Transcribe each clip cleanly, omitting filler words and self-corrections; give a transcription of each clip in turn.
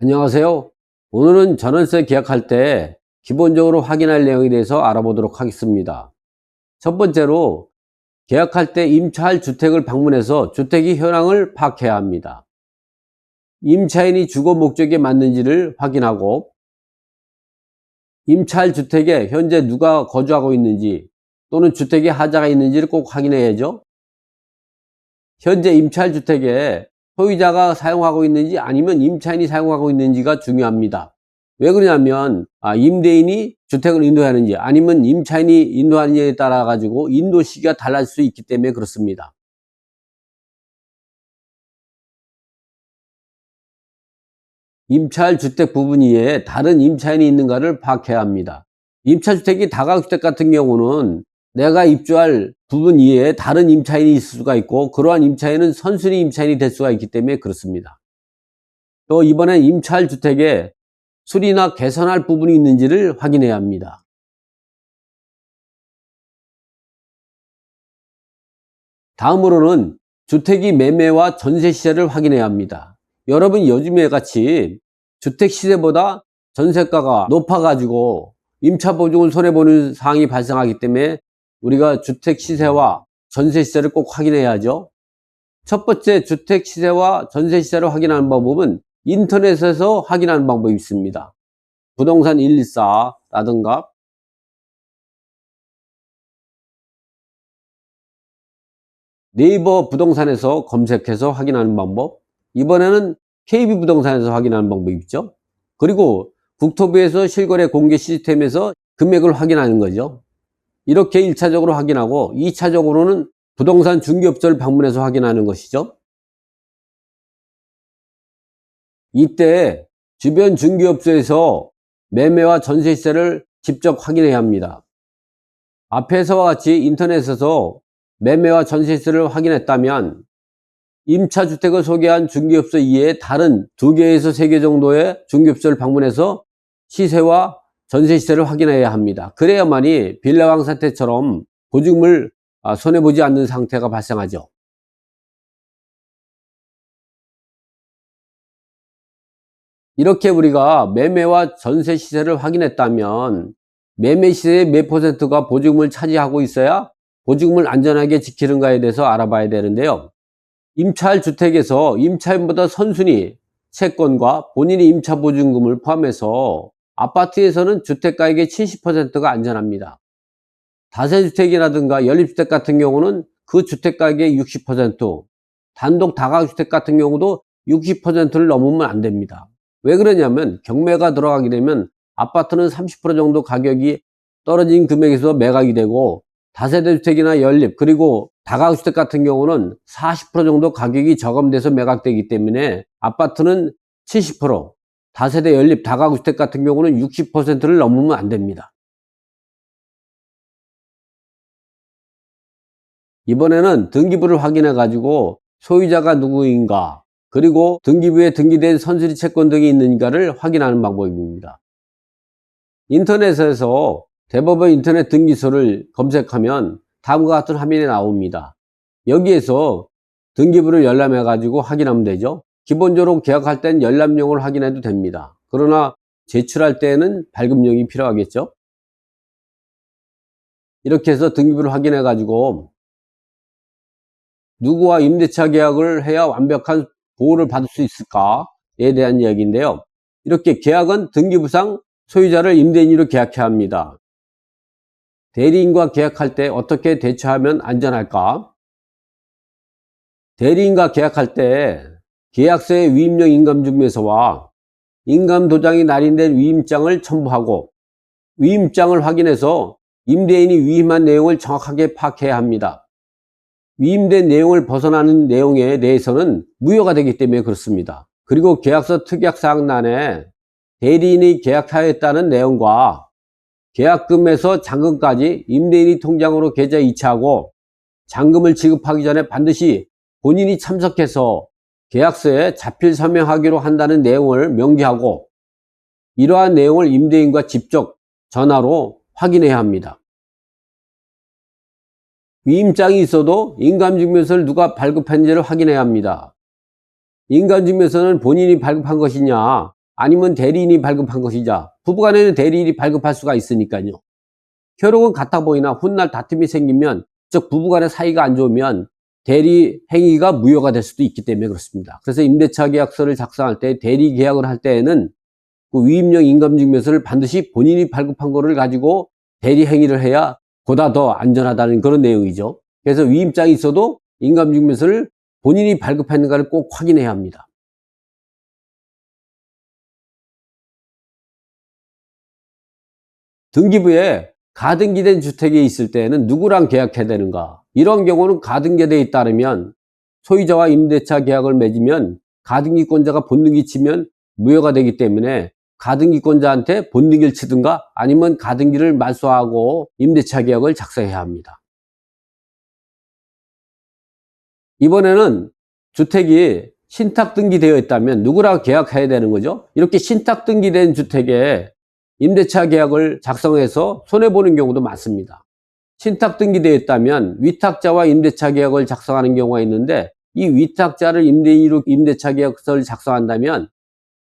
안녕하세요. 오늘은 전월세 계약할 때 기본적으로 확인할 내용에 대해서 알아보도록 하겠습니다. 첫 번째로 계약할 때 임차할 주택을 방문해서 주택의 현황을 파악해야 합니다. 임차인이 주거 목적에 맞는지를 확인하고 임차할 주택에 현재 누가 거주하고 있는지 또는 주택에 하자가 있는지를 꼭 확인해야죠. 현재 임차할 주택에 소유자가 사용하고 있는지 아니면 임차인이 사용하고 있는지가 중요합니다. 왜 그러냐면 임대인이 주택을 인도하는지 아니면 임차인이 인도하느냐에 따라 가지고 인도 시기가 달라질 수 있기 때문에 그렇습니다. 임차할 주택 부분 이외에 다른 임차인이 있는가를 파악해야 합니다. 임차주택이 다가구주택 같은 경우는 내가 입주할 부분 이외에 다른 임차인이 있을 수가 있고 그러한 임차인은 선순위 임차인이 될 수가 있기 때문에 그렇습니다. 또 이번엔 임차할 주택에 수리나 개선할 부분이 있는지를 확인해야 합니다. 다음으로는 주택이 매매와 전세 시세를 확인해야 합니다. 여러분 요즘에 같이 주택 시세보다 전세가가 높아 가지고 임차 보증을 손해보는 상황이 발생하기 때문에 우리가 주택 시세와 전세 시세를 꼭 확인해야 하죠. 첫 번째 주택 시세와 전세 시세를 확인하는 방법은 인터넷에서 확인하는 방법이 있습니다. 부동산 114라든가 네이버 부동산에서 검색해서 확인하는 방법, 이번에는 KB부동산에서 확인하는 방법이 있죠. 그리고 국토부에서 실거래 공개 시스템에서 금액을 확인하는 거죠. 이렇게 1차적으로 확인하고 2차적으로는 부동산 중개업소를 방문해서 확인하는 것이죠. 이때 주변 중개업소에서 매매와 전세 시세를 직접 확인해야 합니다. 앞에서와 같이 인터넷에서 매매와 전세 시세를 확인했다면 임차주택을 소개한 중개업소 이외에 다른 2개에서 3개 정도의 중개업소를 방문해서 시세와 전세 시세를 확인해야 합니다. 그래야만이 빌라왕 사태처럼 보증을 손해보지 않는 상태가 발생하죠. 이렇게 우리가 매매와 전세 시세를 확인했다면 매매 시세의 몇 %가 보증금을 차지하고 있어야 보증금을 안전하게 지키는가에 대해서 알아봐야 되는데요. 임차할 주택에서 임차인보다 선순위 채권과 본인의 임차 보증금을 포함해서 아파트에서는 주택가액의 70%가 안전합니다. 다세주택이라든가 연립주택 같은 경우는 그 주택가액의 60%, 단독 다가구주택 같은 경우도 60%를 넘으면 안 됩니다. 왜 그러냐면 경매가 들어가게 되면 아파트는 30% 정도 가격이 떨어진 금액에서 매각이 되고 다세대 주택이나 연립 그리고 다가구주택 같은 경우는 40% 정도 가격이 저감돼서 매각되기 때문에 아파트는 70%, 다세대 연립 다가구주택 같은 경우는 60%를 넘으면 안 됩니다. 이번에는 등기부를 확인해 가지고 소유자가 누구인가 그리고 등기부에 등기된 선수리 채권 등이 있는가를 확인하는 방법입니다. 인터넷에서 대법원 인터넷 등기소를 검색하면 다음과 같은 화면이 나옵니다. 여기에서 등기부를 열람해 가지고 확인하면 되죠. 기본적으로 계약할 땐 열람용을 확인해도 됩니다. 그러나 제출할 때에는 발급용이 필요하겠죠. 이렇게 해서 등기부를 확인해 가지고 누구와 임대차 계약을 해야 완벽한 보호를 받을 수 있을까에 대한 이야기인데요. 이렇게 계약은 등기부상 소유자를 임대인으로 계약해야 합니다. 대리인과 계약할 때 어떻게 대처하면 안전할까? 대리인과 계약할 때 계약서의 위임령 인감증명서와 인감도장이 날인된 위임장을 첨부하고 위임장을 확인해서 임대인이 위임한 내용을 정확하게 파악해야 합니다. 위임된 내용을 벗어나는 내용에 대해서는 무효가 되기 때문에 그렇습니다. 그리고 계약서 특약사항란에 대리인이 계약하였다는 내용과 계약금에서 잔금까지 임대인이 통장으로 계좌에 이체하고 잔금을 지급하기 전에 반드시 본인이 참석해서 계약서에 자필 서명하기로 한다는 내용을 명기하고 이러한 내용을 임대인과 직접 전화로 확인해야 합니다. 위임장이 있어도 인감증명서를 누가 발급했는지를 확인해야 합니다. 인감증명서는 본인이 발급한 것이냐 아니면 대리인이 발급한 것이자 부부간에는 대리인이 발급할 수가 있으니까요. 효력은 같아 보이나 훗날 다툼이 생기면 즉 부부간의 사이가 안 좋으면 대리 행위가 무효가 될 수도 있기 때문에 그렇습니다. 그래서 임대차 계약서를 작성할 때 대리 계약을 할 때에는 그 위임령 인감증명서를 반드시 본인이 발급한 거를 가지고 대리 행위를 해야 보다 더 안전하다는 그런 내용이죠. 그래서 위임장이 있어도 인감증명서를 본인이 발급했는가를 꼭 확인해야 합니다. 등기부에 가등기된 주택이 있을 때는 누구랑 계약해야 되는가? 이런 경우는 가등기되어 따르면 소유자와 임대차 계약을 맺으면 가등기권자가 본등기 치면 무효가 되기 때문에 가등기권자한테 본등기를 치든가 아니면 가등기를 말소하고 임대차 계약을 작성해야 합니다. 이번에는 주택이 신탁 등기되어 있다면 누구랑 계약해야 되는 거죠? 이렇게 신탁 등기된 주택에 임대차 계약을 작성해서 손해보는 경우도 많습니다. 신탁 등기되어 있다면 위탁자와 임대차 계약을 작성하는 경우가 있는데 이 위탁자를 임대인으로 임대차 계약서를 작성한다면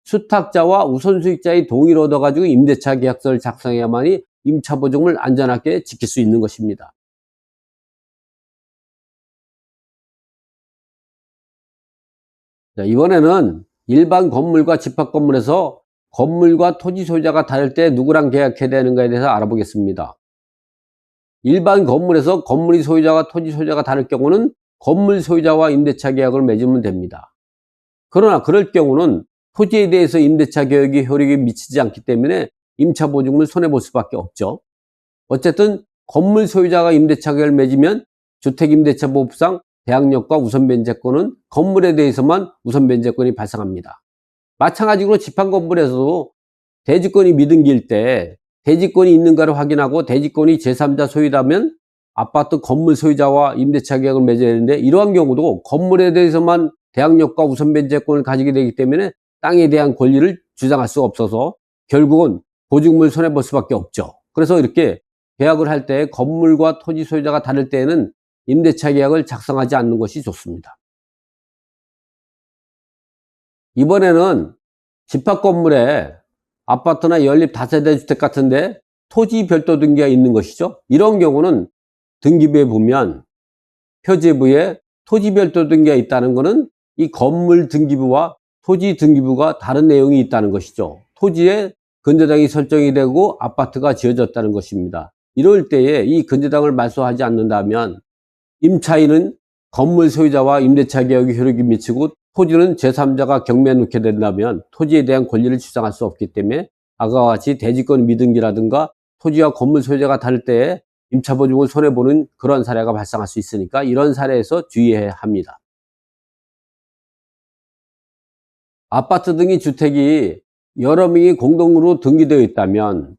수탁자와 우선수익자의 동의를 얻어가지고 임대차 계약서를 작성해야만이 임차보증을 안전하게 지킬 수 있는 것입니다. 자, 이번에는 일반 건물과 집합건물에서 건물과 토지 소유자가 다를 때 누구랑 계약해야 되는가에 대해서 알아보겠습니다. 일반 건물에서 건물의 소유자와 토지 소유자가 다를 경우는 건물 소유자와 임대차 계약을 맺으면 됩니다. 그러나 그럴 경우는 토지에 대해서 임대차 계약이 효력이 미치지 않기 때문에 임차보증을 손해볼 수밖에 없죠. 어쨌든 건물 소유자가 임대차 계약을 맺으면 주택임대차보호법상 대항력과 우선변제권은 건물에 대해서만 우선변제권이 발생합니다. 마찬가지로 집합건물에서도 대지권이 미등기일 때 대지권이 있는가를 확인하고 대지권이 제3자 소유라면 아파트 건물 소유자와 임대차 계약을 맺어야 되는데 이러한 경우도 건물에 대해서만 대항력과 우선변제권을 가지게 되기 때문에 땅에 대한 권리를 주장할 수가 없어서 결국은 보증금을 손해볼 수밖에 없죠. 그래서 이렇게 계약을 할 때 건물과 토지 소유자가 다를 때에는 임대차 계약을 작성하지 않는 것이 좋습니다. 이번에는 집합건물에 아파트나 연립 다세대 주택 같은데 토지 별도 등기가 있는 것이죠. 이런 경우는 등기부에 보면 표제부에 토지 별도 등기가 있다는 것은 이 건물 등기부와 토지 등기부가 다른 내용이 있다는 것이죠. 토지에 근저당이 설정이 되고 아파트가 지어졌다는 것입니다. 이럴 때에 이 근저당을 말소하지 않는다면 임차인은 건물 소유자와 임대차 계약의 효력이 미치고 토지는 제3자가 경매에 놓게 된다면 토지에 대한 권리를 주장할 수 없기 때문에 아까와 같이 대지권 미등기라든가 토지와 건물 소유자가 다를 때에 임차보증을 손해보는 그런 사례가 발생할 수 있으니까 이런 사례에서 주의해야 합니다. 아파트 등의 주택이 여러 명이 공동으로 등기되어 있다면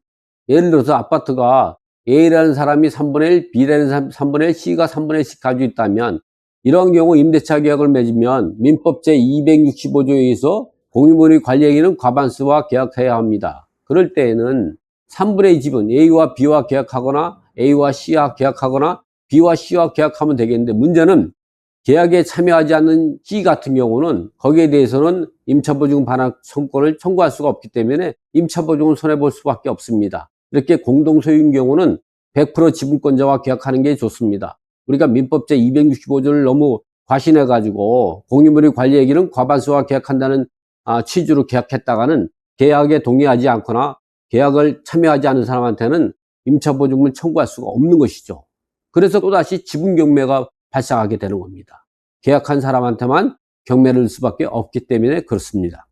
예를 들어서 아파트가 A라는 사람이 3분의 1, B라는 사람이 3분의 1, C가 3분의 1씩 가지고 있다면 이런 경우 임대차 계약을 맺으면 민법 제265조에 의해서 공유물의 관리행위는 과반수와 계약해야 합니다. 그럴 때에는 3분의 2 집은 A와 B와 계약하거나 A와 C와 계약하거나 B와 C와 계약하면 되겠는데 문제는 계약에 참여하지 않는 C 같은 경우는 거기에 대해서는 임차보증 반환 청구권을 청구할 수가 없기 때문에 임차보증을 손해볼 수밖에 없습니다. 이렇게 공동소유인 경우는 100% 지분권자와 계약하는 게 좋습니다. 우리가 민법 제265조를 너무 과신해가지고 공유물의 관리행위는 과반수와 계약한다는 취지로 계약했다가는 계약에 동의하지 않거나 계약을 참여하지 않은 사람한테는 임차보증을 청구할 수가 없는 것이죠. 그래서 또다시 지분경매가 발생하게 되는 겁니다. 계약한 사람한테만 경매를 넣을 수밖에 없기 때문에 그렇습니다.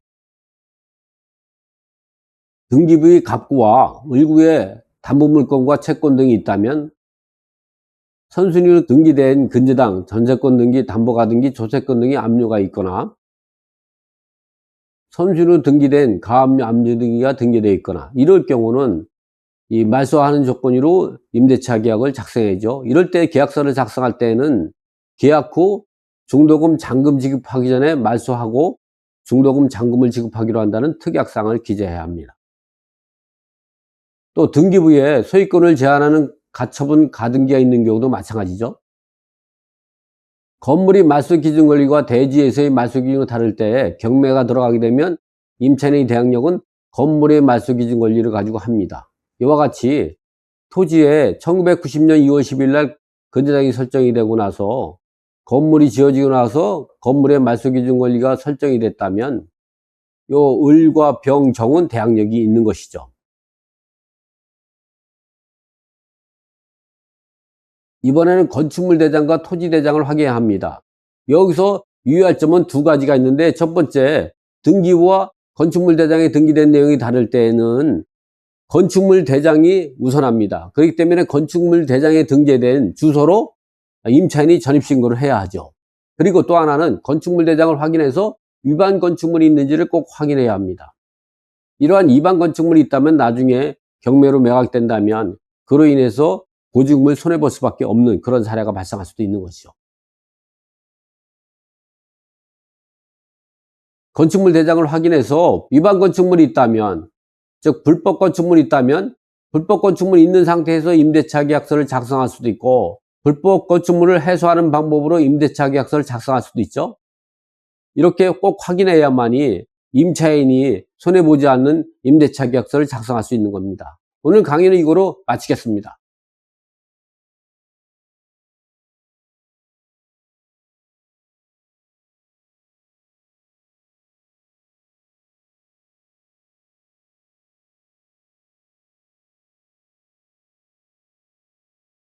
등기부의 갑구와 을구의 담보물권과 채권 등이 있다면 선순위로 등기된 근저당, 전세권 등기, 담보가등기, 조세권 등이 압류가 있거나 선순위로 등기된 가압류, 압류 등기가 등기되어 있거나 이럴 경우는 이 말소하는 조건으로 임대차 계약을 작성해야죠. 이럴 때 계약서를 작성할 때는 계약 후 중도금 잔금 지급하기 전에 말소하고 중도금 잔금을 지급하기로 한다는 특약사항을 기재해야 합니다. 또 등기부에 소유권을 제한하는 가처분 가등기가 있는 경우도 마찬가지죠. 건물이 말소 기준 권리가 대지에서의 말소 기준과 다를 때 경매가 들어가게 되면 임차인의 대항력은 건물의 말소기준 권리를 가지고 합니다. 이와 같이 토지에 1990년 2월 10일 날 건재장이 설정이 되고 나서 건물이 지어지고 나서 건물의 말소기준 권리가 설정이 됐다면 요 을과 병, 정은 대항력이 있는 것이죠. 이번에는 건축물 대장과 토지 대장을 확인해야 합니다. 여기서 유의할 점은 두 가지가 있는데, 첫 번째, 등기부와 건축물 대장에 등기된 내용이 다를 때에는 건축물 대장이 우선합니다. 그렇기 때문에 건축물 대장에 등재된 주소로 임차인이 전입신고를 해야 하죠. 그리고 또 하나는 건축물 대장을 확인해서 위반 건축물이 있는지를 꼭 확인해야 합니다. 이러한 위반 건축물이 있다면 나중에 경매로 매각된다면 그로 인해서 보증금을 손해볼 수밖에 없는 그런 사례가 발생할 수도 있는 것이죠. 건축물 대장을 확인해서 위반 건축물이 있다면, 즉 불법 건축물이 있다면 불법 건축물이 있는 상태에서 임대차 계약서를 작성할 수도 있고, 불법 건축물을 해소하는 방법으로 임대차 계약서를 작성할 수도 있죠. 이렇게 꼭 확인해야만이 임차인이 손해보지 않는 임대차 계약서를 작성할 수 있는 겁니다. 오늘 강의는 이거로 마치겠습니다.